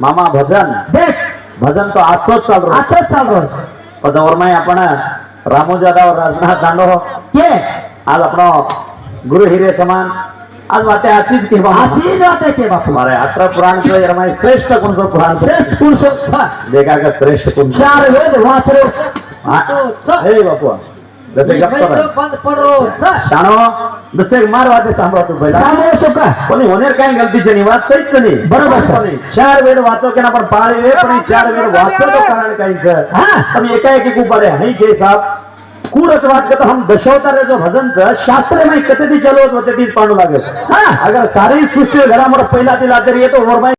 मामा भजन भजन तो आजच चालू पजावर में आपण रामू जाधव राजनाथ दांडो के आज अपनो गुरु हिरे समान आज बातें आचीज के बापू मारे 18 पुराण के रमाई श्रेष्ठ कौन सो पुराण देखा का श्रेष्ठ कौन चार वेद वाचरो हे बापू जसे शानो जसे मार वाते सांभाळ तू पहिला कोणी होणार काय गलतीची नाही वाच सहीच नाही बरोबर चार वेद वाचो के ना पण पाळे वे पण चार वेद वाचो तो कारण काहीच हम एकाएकी ऊपर है हई जे साहब कूड़त बात करता हम दशावतार जो भजन शास्त्र में कते चलो होते तीच पांडू लागे अगर सारी सृष्टि घरा पहिला दिला तरी येतो